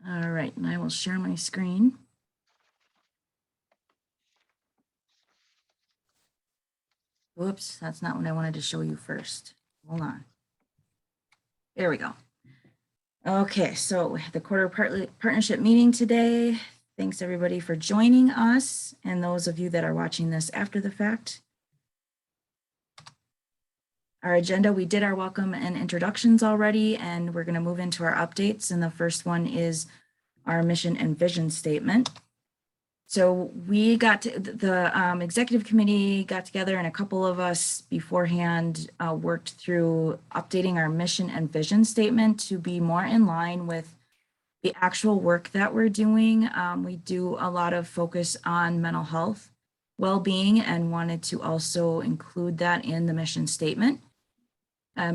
All right, and I will share my screen. Whoops, that's not what I wanted to show you first. Hold on. There we go. Okay, so the quarter partnership meeting today. Thanks everybody for joining us, and those of you that are watching this after the fact. Our agenda, we did our welcome and introductions already, and we're going to move into our updates. And the first one is our mission and vision statement. So we got to, the executive committee got together, and a couple of us beforehand worked through updating our mission and vision statement to be more in line with the actual work that we're doing. We do a lot of focus on mental health, well-being, and wanted to also include that in the mission statement.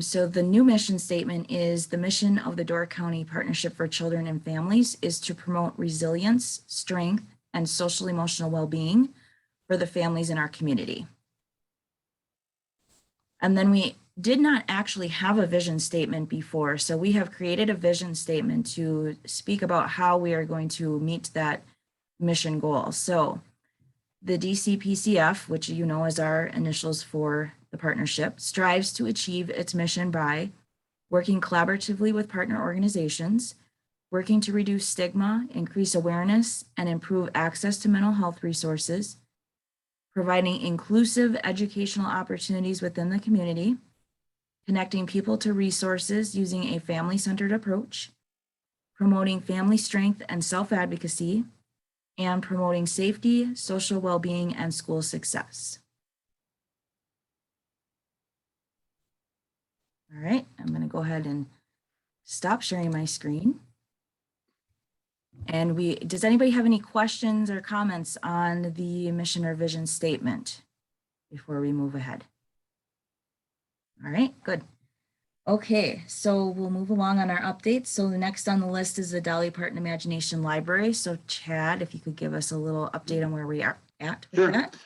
So the new mission statement is the mission of the Door County Partnership for Children and Families is to promote resilience, strength, and social emotional well-being for the families in our community. And then we did not actually have a vision statement before, so we have created a vision statement to speak about how we are going to meet that mission goal. So the DCPCF, which you know is our initials for the partnership, strives to achieve its mission by working collaboratively with partner organizations, working to reduce stigma, increase awareness, and improve access to mental health resources, providing inclusive educational opportunities within the community, connecting people to resources using a family-centered approach, promoting family strength and self-advocacy, and promoting safety, social well-being, and school success. All right, I'm going to go ahead and stop sharing my screen. And does anybody have any questions or comments on the mission or vision statement before we move ahead? All right, good. Okay, so we'll move along on our updates. So the next on the list is the Dolly Parton Imagination Library. So Chad, if you could give us a little update on where we are at with that.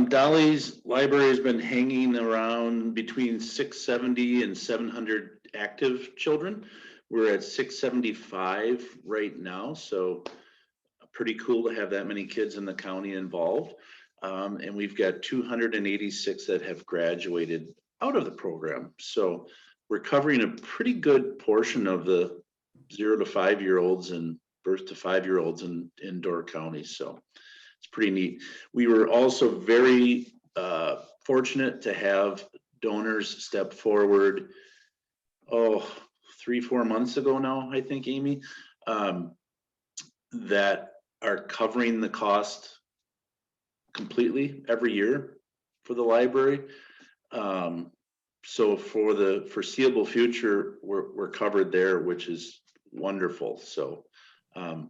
Dolly's library has been hanging around between 670 and 700 active children. We're at 675 right now, so pretty cool to have that many kids in the county involved. And we've got 286 that have graduated out of the program. So we're covering a pretty good portion of the 0 to 5 year olds and birth to 5 year olds in Door County. So it's pretty neat. We were also very fortunate to have donors step forward, 3-4 months ago now, I think, Amy, that are covering the cost completely every year for the library. So for the foreseeable future, we're covered there, which is wonderful. So a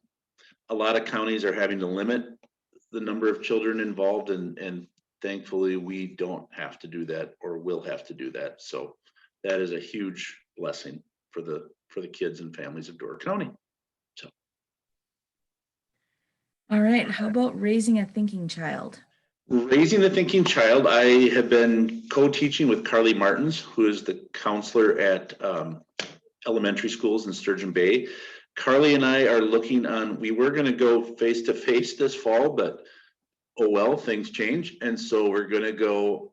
lot of counties are having to limit the number of children involved, and thankfully we don't have to do that, or will have to do that. So that is a huge blessing for the kids and families of Door County. So. All right, how about raising a thinking child? Raising the Thinking Child, I have been co-teaching with Carly Martins, who is the counselor at elementary schools in Sturgeon Bay. Carly and I are looking on, we were going to go face-to-face this fall, but oh well, things change. And so we're going to go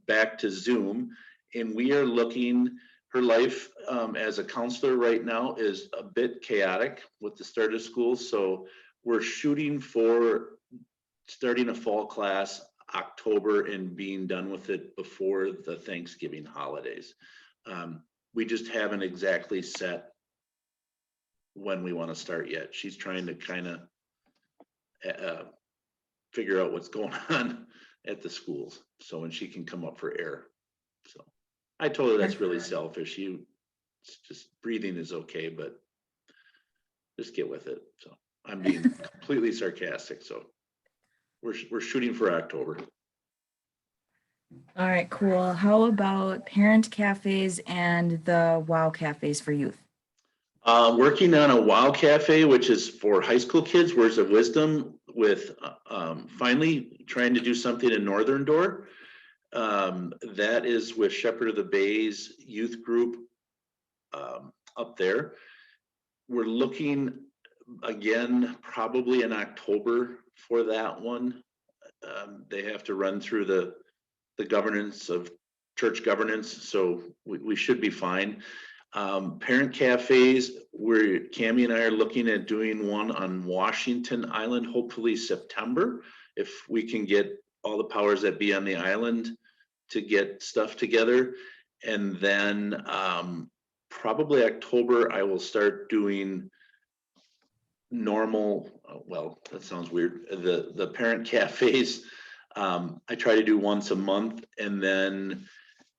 back to Zoom, and we are looking, her life as a counselor right now is a bit chaotic with the start of school. So we're shooting for starting a fall class October and being done with it before the Thanksgiving holidays. We just haven't exactly set when we want to start yet. She's trying to kind of figure out what's going on at the schools, so when she can come up for air. So I told her that's really selfish. Just breathing is okay, but just get with it. So I'm being completely sarcastic. So we're shooting for October. All right, cool. How about parent cafes and the WOW cafes for youth? Working on a WOW cafe, which is for high school kids, Words of Wisdom, with finally trying to do something in Northern Door. That is with Shepherd of the Bay's youth group up there. we're looking again, probably in October for that one. They have to run through the governance of church governance, so we should be fine. Parent cafes, where Cammie and I are looking at doing one on Washington Island, hopefully September, if we can get all the powers that be on the island to get stuff together. And then probably October, I will start doing normal, well, that sounds weird, the parent cafes. I try to do once a month, and then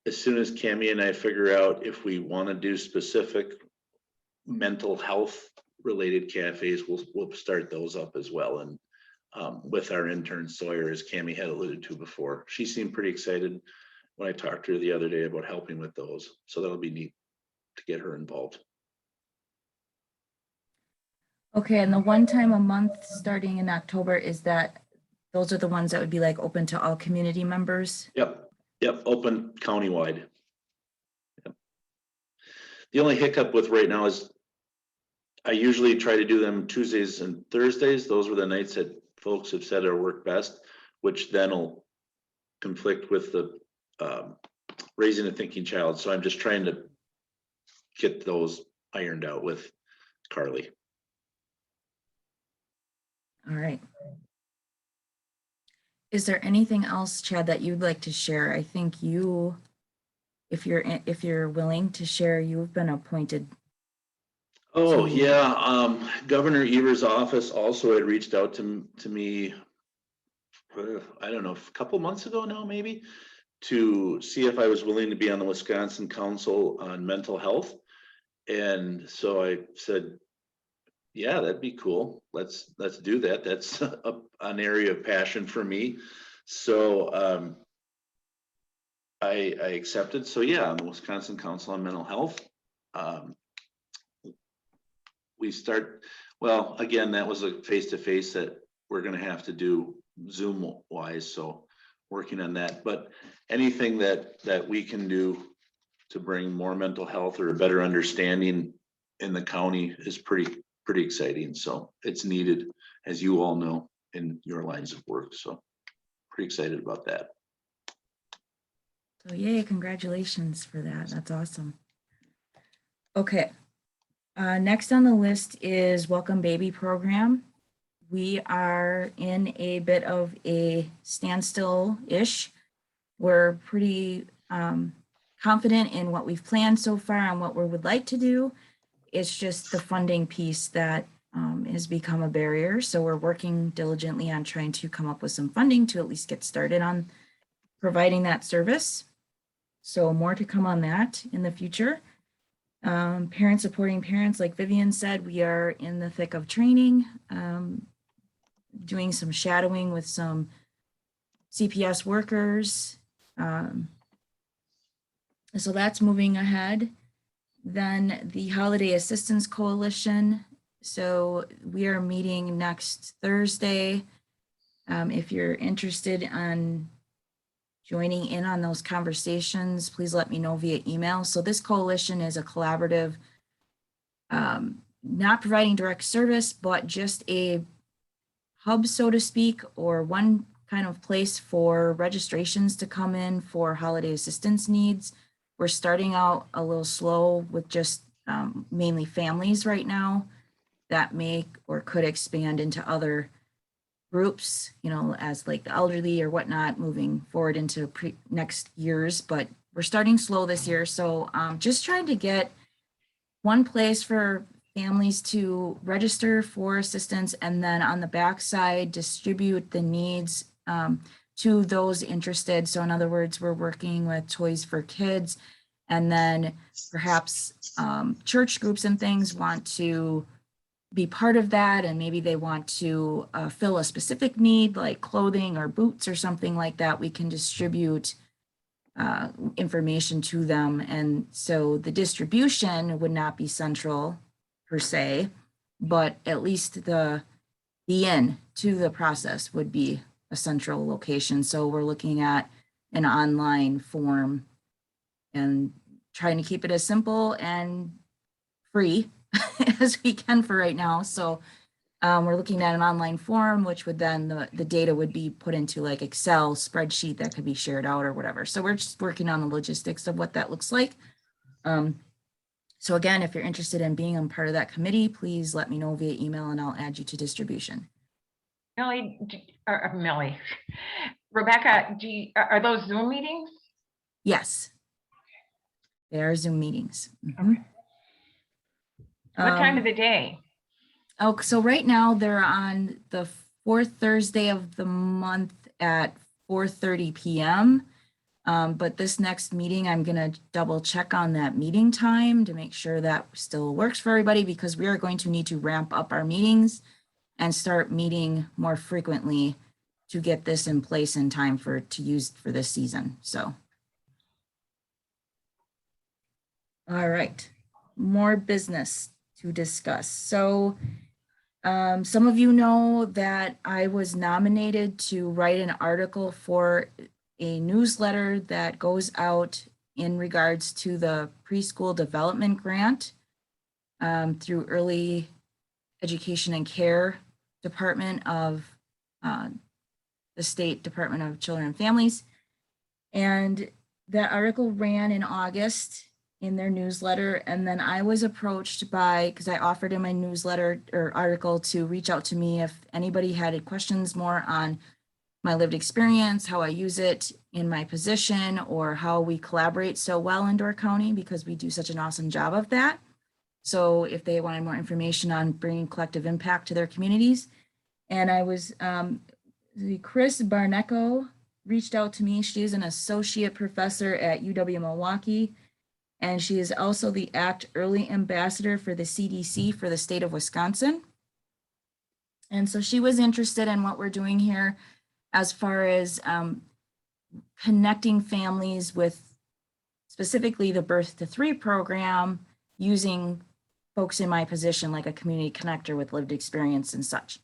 as soon as Cammie and I figure out if we want to do specific mental health related cafes, we'll start those up as well. And with our intern Sawyer, as Cammie had alluded to before, she seemed pretty excited when I talked to her the other day about helping with those. So that'll be neat to get her involved. Okay, and the one time a month starting in October, is that, those are the ones that would be like open to all community members? Yep, open countywide. Yep. The only hiccup with right now is I usually try to do them Tuesdays and Thursdays. Those were the nights that folks have said are work best, which then will conflict with the raising a thinking child. So I'm just trying to get those ironed out with Carly. All right. Is there anything else, Chad, that you'd like to share? I think you, if you're willing to share, you've been appointed. Oh, yeah. Governor Evers' office also had reached out to me, I don't know, a couple months ago now, maybe, to see if I was willing to be on the Wisconsin Council on Mental Health. And so I said, yeah, that'd be cool. Let's do that. That's an area of passion for me. So I accepted. So yeah, on the Wisconsin Council on Mental Health. We start, well, again, that was a face-to-face that we're gonna have to do Zoom wise, so working on that. But anything that we can do to bring more mental health or a better understanding in the county is pretty exciting. So it's needed, as you all know, in your lines of work. So pretty excited about that. So yay, congratulations for that. That's awesome. Okay. Next on the list is Welcome Baby Program. We are in a bit of a standstill-ish. We're pretty confident in what we've planned so far and what we would like to do. It's just the funding piece that has become a barrier. So we're working diligently on trying to come up with some funding to at least get started on providing that service. So more to come on that in the future. Parents supporting parents, like Vivian said, we are in the thick of training, doing some shadowing with some CPS workers. So that's moving ahead. Then the Holiday Assistance Coalition. So we are meeting next Thursday. If you're interested in joining in on those conversations, please let me know via email. So this coalition is a collaborative, not providing direct service, but just a hub, so to speak, or one kind of place for registrations to come in for holiday assistance needs. We're starting out a little slow with just mainly families right now. That may or could expand into other groups, you know, as like the elderly or whatnot, moving forward into next years, but we're starting slow this year. So just trying to get one place for families to register for assistance, and then on the backside, distribute the needs to those interested. So in other words, we're working with Toys for Kids, and then perhaps church groups and things want to be part of that, and maybe they want to fill a specific need like clothing or boots or something like that. We can distribute information to them. And so the distribution would not be central per se, but at least the end to the process would be a central location. So we're looking at an online form and trying to keep it as simple and free as we can for right now. So we're looking at an online form, which would then the data would be put into like Excel spreadsheet that could be shared out or whatever. So we're just working on the logistics of what that looks like. So again, if you're interested in being a part of that committee, please let me know via email and I'll add you to distribution. Millie, Millie, Rebecca, are those Zoom meetings? Yes. They are Zoom meetings. Okay. What time of the day? Oh, so right now they're on the fourth Thursday of the month at 4:30 p.m. But this next meeting, I'm going to double check on that meeting time to make sure that still works for everybody, because we are going to need to ramp up our meetings and start meeting more frequently to get this in place in time to use for this season. So. All right, more business to discuss. So some of you know that I was nominated to write an article for a newsletter that goes out in regards to the preschool development grant through Early Education and Care Department of the State Department of Children and Families. And that article ran in August in their newsletter. And then I was approached because I offered in my newsletter or article to reach out to me if anybody had questions more on my lived experience, how I use it in my position, or how we collaborate so well in Door County, because we do such an awesome job of that. So if they wanted more information on bringing collective impact to their communities. And I was, Chris Barneco reached out to me. She is an associate professor at UW-Milwaukee. And she is also the ACT Early Ambassador for the CDC for the state of Wisconsin. And so she was interested in what we're doing here as far as connecting families with specifically the Birth to 3 program, using folks in my position like a community connector with lived experience and such.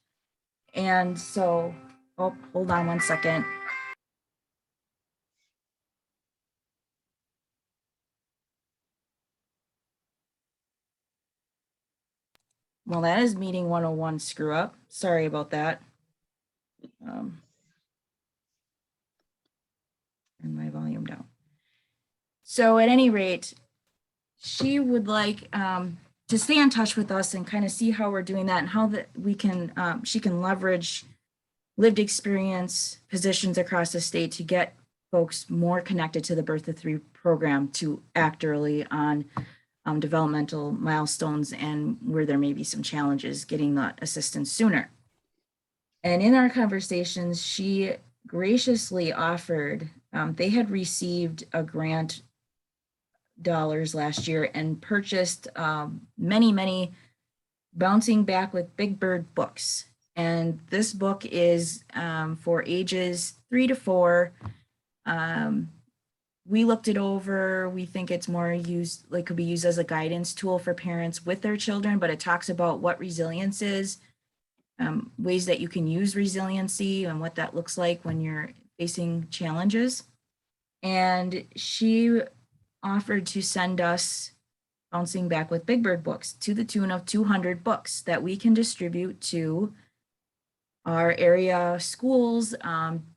And so, oh, hold on one second. Well, that is meeting 101 screw up. Sorry about that. Turn my volume down. So at any rate, she would like to stay in touch with us and kind of see how we're doing that and how that we can, she can leverage lived experience positions across the state to get folks more connected to the Birth to 3 program to act early on developmental milestones and where there may be some challenges getting the assistance sooner. And in our conversations, she graciously offered, they had received a grant dollars last year and purchased many Bouncing Back with Big Bird books. And this book is for ages 3 to 4. We looked it over. We think it's more used, like could be used as a guidance tool for parents with their children, but it talks about what resilience is, ways that you can use resiliency and what that looks like when you're facing challenges. And she offered to send us Bouncing Back with Big Bird books to the tune of 200 books that we can distribute to our area schools,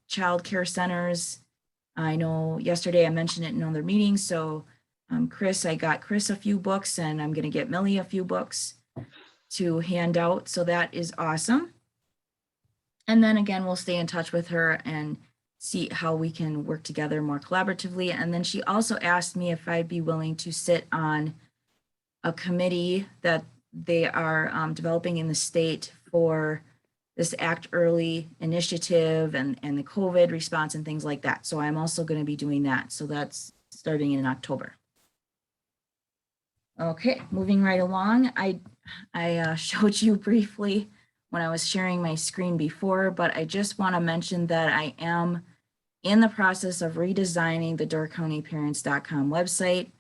child care centers. I know yesterday I mentioned it in another meeting. So Chris, I got Chris a few books and I'm going to get Millie a few books to hand out. So that is awesome. And then again, we'll stay in touch with her and see how we can work together more collaboratively. And then she also asked me if I'd be willing to sit on a committee that they are developing in the state for this Act Early initiative and the COVID response and things like that. So I'm also going to be doing that. So that's starting in October. Okay, moving right along. I showed you briefly when I was sharing my screen before, but I just want to mention that I am in the process of redesigning the DoorCountyParents.com website.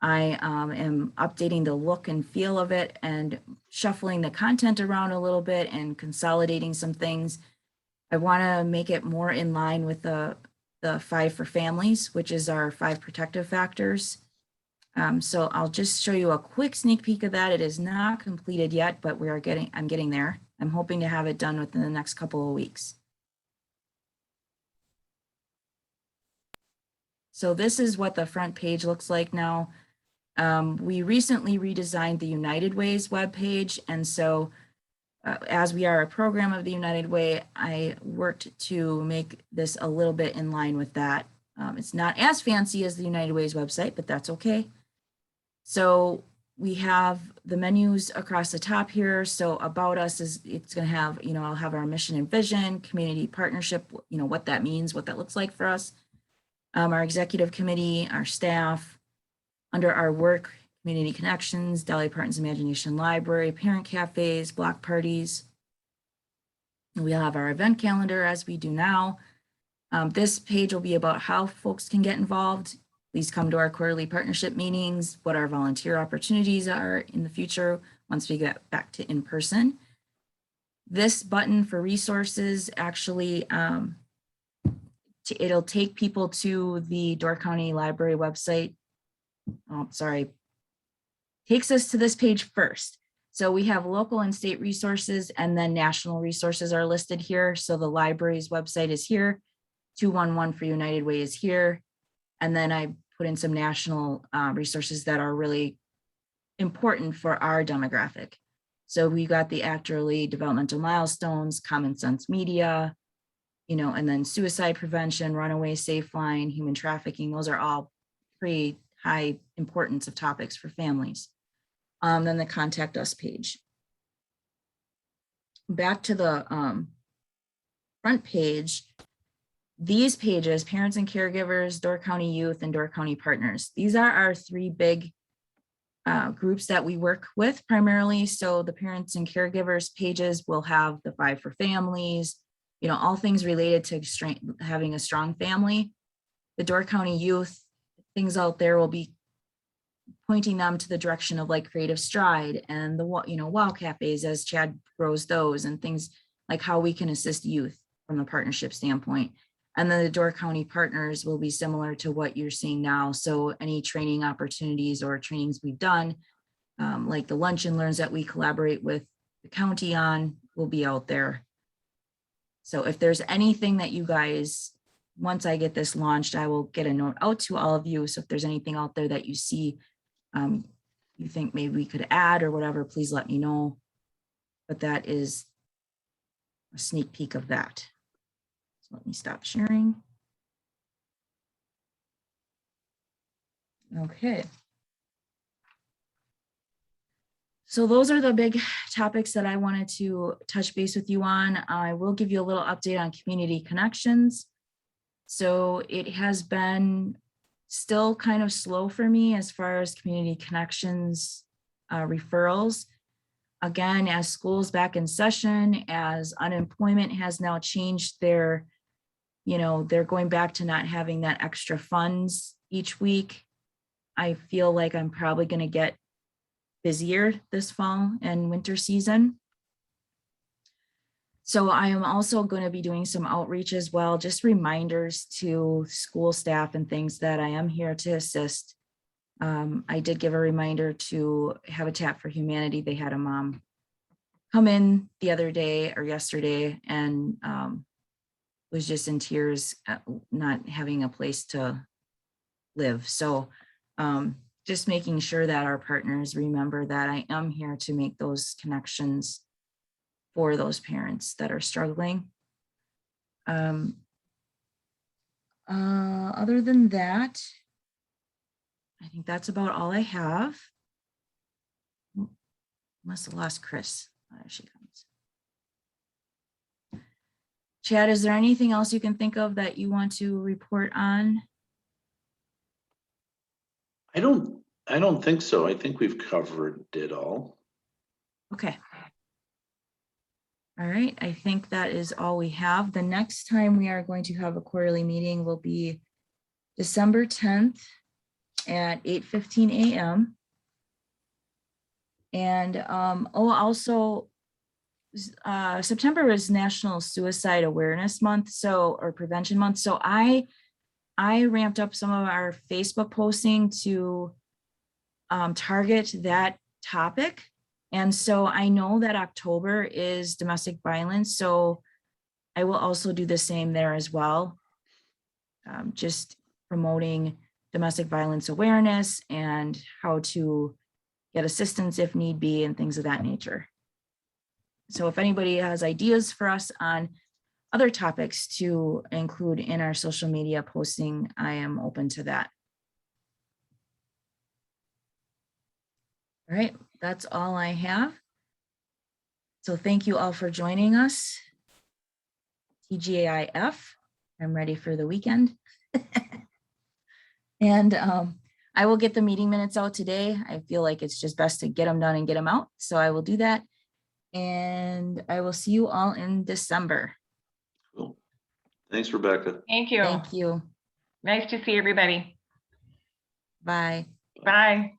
I am updating the look and feel of it and shuffling the content around a little bit and consolidating some things. I want to make it more in line with the 5 for Families, which is our 5 protective factors. So I'll just show you a quick sneak peek of that. It is not completed yet, but I'm getting there. I'm hoping to have it done within the next couple of weeks. So this is what the front page looks like now. We recently redesigned the United Way's webpage, and so as we are a program of the United Way, I worked to make this a little bit in line with that. It's not as fancy as the United Way's website, but that's okay. So we have the menus across the top here. So about us is, it's going to have, I'll have our mission and vision, community partnership, what that means, what that looks like for us. Our executive committee, our staff, under our work, community connections, Dolly Parton's Imagination Library, parent cafes, block parties. We'll have our event calendar as we do now. This page will be about how folks can get involved. Please come to our quarterly partnership meetings, what our volunteer opportunities are in the future once we get back to in person. This button for resources actually, it'll take people to the Door County Library website. Oh, sorry. Takes us to this page first. So we have local and state resources, and then national resources are listed here. So the library's website is here. 211 for United Way is here. And then I put in some national resources that are really important for our demographic. So we got the Actorly developmental milestones, Common Sense Media, and then suicide prevention, runaway safe line, human trafficking. Those are all pretty high importance of topics for families. Then the contact us page. Back to the front page. These pages, parents and caregivers, Door County Youth, and Door County Partners. These are our three big groups that we work with primarily. So the parents and caregivers pages will have the 5 for families, all things related to having a strong family. The Door County Youth, things out there will be pointing them to the direction of like Creative Stride and the WOW cafes as Chad grows those, and things like how we can assist youth from a partnership standpoint. And then the Door County Partners will be similar to what you're seeing now. So any training opportunities or trainings we've done, like the lunch and learns that we collaborate with the county on, will be out there. So if there's anything that you guys, once I get this launched, I will get a note out to all of you. So if there's anything out there that you see, you think maybe we could add or whatever, please let me know. But that is a sneak peek of that. So let me stop sharing. Okay. So those are the big topics that I wanted to touch base with you on. I will give you a little update on community connections. So it has been still kind of slow for me as far as community connections referrals. Again, as school's back in session, as unemployment has now changed their, they're going back to not having that extra funds each week. I feel like I'm probably going to get busier this fall and winter season. So I am also going to be doing some outreach as well, just reminders to school staff and things that I am here to assist. I did give a reminder to Habitat for Humanity. They had a mom come in the other day or yesterday and was just in tears, not having a place to live. So just making sure that our partners remember that I am here to make those connections for those parents that are struggling. Other than that, I think that's about all I have. Must have lost Chris. There she comes. Chad, is there anything else you can think of that you want to report on? I don't think so. I think we've covered it all. Okay. All right, I think that is all we have. The next time we are going to have a quarterly meeting will be December 10th at 8:15 a.m. And also September is National Suicide Awareness Month, or Prevention Month. So I ramped up some of our Facebook posting to target that topic. And so I know that October is domestic violence, so I will also do the same there as well. Just promoting domestic violence awareness and how to get assistance if need be and things of that nature. So if anybody has ideas for us on other topics to include in our social media posting, I am open to that. All right, that's all I have. So thank you all for joining us. TGIF, I'm ready for the weekend. And I will get the meeting minutes out today. I feel like it's just best to get them done and get them out. So I will do that. And I will see you all in December. Cool. Thanks, Rebecca. Thank you. Thank you. Nice to see everybody. Bye. Bye.